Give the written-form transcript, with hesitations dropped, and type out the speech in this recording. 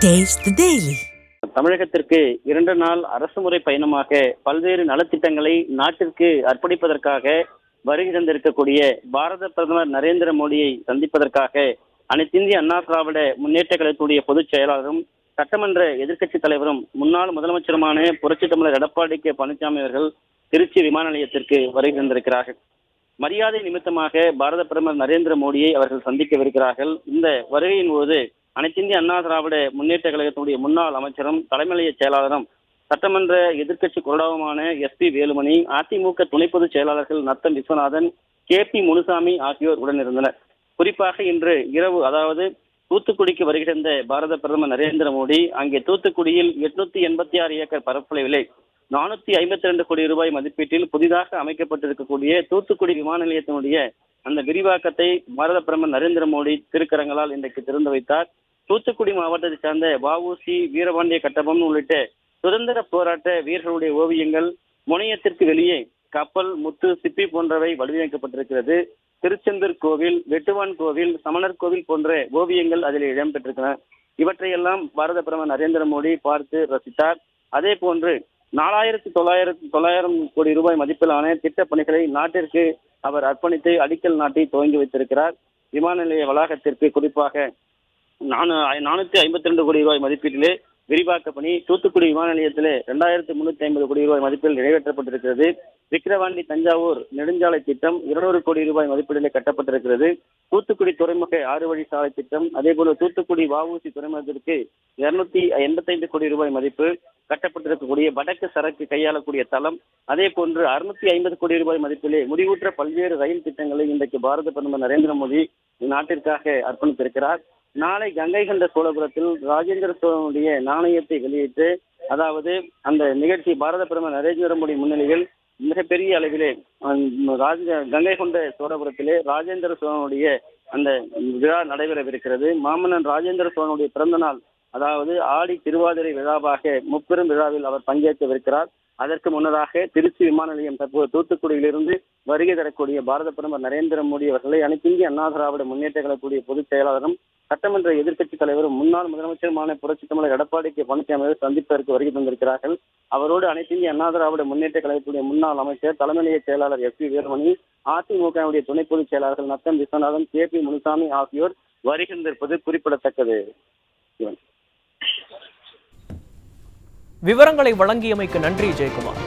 Taste the Daily. தமிழகத்திற்கு 2 நாள் அரசுமுறை பயணமாக பல்வேறு நலத்திட்டங்களை நாட்டிற்கு அர்ப்பணிப்பதற்காக வருகை தந்திருக்கக்கூடிய பாரத பிரதமர் நரேந்திர மோடியை சந்திப்பதற்காக அனைத்திந்திய அண்ணா திராவிட முன்னேற்ற கழகத்துடைய பொதுச் செயலாளரும் சட்டமன்ற எதிர்க்கட்சித் தலைவரும் முன்னாள் முதலமைச்சருமான புரட்சித் தமிழர் எடப்பாடி கே பழனிசாமி அவர்கள் திருச்சி விமான நிலையத்திற்கு வருகை தந்திருக்கிறார்கள். மரியாதை நிமித்தமாக பாரத பிரதமர் நரேந்திர மோடியை அவர்கள் சந்திக்கவிருக்கிறார்கள். இந்த வருகையின் போது அனைத்திந்திய அண்ணா திராவிட முன்னேற்ற கழகத்தினுடைய முன்னாள் அமைச்சரும் தலைமை செயலாளரும் சட்டமன்ற எதிர்க்கட்சி கொறடாவுமான SP வேலுமணி, அதிமுக துணை பொதுச் செயலாளர்கள் நத்தம் விஸ்வநாதன், KP முனுசாமி ஆகியோர் உடனிருந்தனர். குறிப்பாக இன்று இரவு, அதாவது தூத்துக்குடிக்கு வருகின்ற பாரத பிரதமர் நரேந்திர மோடி அங்கே தூத்துக்குடியில் 886 ஏக்கர் பரப்பளவிலே 452 கோடி ரூபாய் மதிப்பீட்டில் புதிதாக அமைக்கப்பட்டிருக்கக்கூடிய தூத்துக்குடி விமான நிலையத்தினுடைய அந்த விரிவாக்கத்தை பாரத பிரதமர் நரேந்திர மோடி திருக்கரங்களால் இன்றைக்கு திறந்து வைத்தார். தூத்துக்குடி மாவட்டத்தை சார்ந்த வஉசி, வீரபாண்டிய கட்டபொம்மன் உள்ளிட்ட சுதந்திர போராட்ட வீரர்களுடைய ஓவியங்கள், முனையத்திற்கு வெளியே கப்பல், முத்து, சிப்பி போன்றவை வடிவமைக்கப்பட்டிருக்கிறது. திருச்செந்தூர் கோவில், வெட்டுவான் கோவில், சமணர் கோவில் போன்ற ஓவியங்கள் அதில் இடம்பெற்றிருக்கின்றன. இவற்றையெல்லாம் பாரத பிரதமர் நரேந்திர மோடி பார்த்து ரசித்தார். அதே போன்று 4900 கோடி ரூபாய் மதிப்பிலான திட்டப் பணிகளை நாட்டிற்கு அவர் அர்ப்பணித்து அடிக்கல் நாட்டி துவங்கி வைத்திருக்கிறார். விமான நிலைய வளாகத்திற்கு குறிப்பாக 452 கோடி ரூபாய் மதிப்பீட்டிலே விரிவாக்க பணி தூத்துக்குடி விமான நிலையத்திலே 2350 கோடி ரூபாய் மதிப்பில் நிறைவேற்றப்பட்டிருக்கிறது. விக்கிரவாண்டி தஞ்சாவூர் நெடுஞ்சாலை திட்டம் 200 கோடி ரூபாய் மதிப்பீட்டிலே கட்டப்பட்டிருக்கிறது. தூத்துக்குடி துறைமுக 6 வழி சாலை திட்டம், அதே போல தூத்துக்குடி வஉசி துறைமுகத்திற்கு 285 கோடி ரூபாய் மதிப்பு கட்டப்பட்டிருக்கக்கூடிய வடக்கு சரக்கு கையாளக்கூடிய தளம், அதே போன்று 650 கோடி ரூபாய் மதிப்பிலே முடிவுற்ற பல்வேறு ரயில் திட்டங்களை இன்றைக்கு பாரத பிரதமர் நரேந்திர மோடி நாட்டிற்காக அர்ப்பணித்திருக்கிறார். நாளை கங்கை கொண்ட சோழபுரத்தில் ராஜேந்திர சோழனுடைய நாணயத்தை வெளியிட்டு, அதாவது அந்த நிகழ்ச்சி பாரத பிரதமர் நரேந்திர மோடி முன்னிலையில் மிகப்பெரிய அளவிலே கங்கை கொண்ட சோழபுரத்திலே ராஜேந்திர சோழனுடைய அந்த விழா நடைபெறவிருக்கிறது. மாமன்னன் ராஜேந்திர சோழனுடைய பிறந்த நாள், அதாவது ஆடி திருவாதிரை விழாவாக முப்பெரும் விழாவில் அவர் பங்கேற்கவிருக்கிறார். அதற்கு முன்னதாக திருச்சி விமான நிலையம் தற்போது தூத்துக்குடியிலிருந்து வருகை தரக்கூடிய பாரத பிரதமர் நரேந்திர மோடி அவர்களை அனைத்திந்திய அண்ணா திராவிட முன்னேற்ற கழகத்துடைய பொதுச் செயலாளரும் சட்டமன்ற எதிர்க்கட்சித் தலைவரும் முன்னாள் முதலமைச்சருமான புரட்சித் தமிழர் எடப்பாடி கே பழனிசாமி சந்திப்பதற்கு வருகை தந்திருக்கிறார்கள். அவரோடு அனைத்திந்திய அண்ணா திராவிட முன்னேற்ற கழகத்துடைய முன்னாள் அமைச்சர் தலைமை செயலாளர் SP வேலுமணி, அதிமுகவுடைய துணை பொதுச் செயலாளர்கள் நத்தம் விஸ்வநாதன், KP முனுசாமி ஆகியோர் வருகின்றிருப்பது குறிப்பிடத்தக்கது. விவரங்களை வழங்கியமைக்கு நன்றி ஜெயக்குமார்.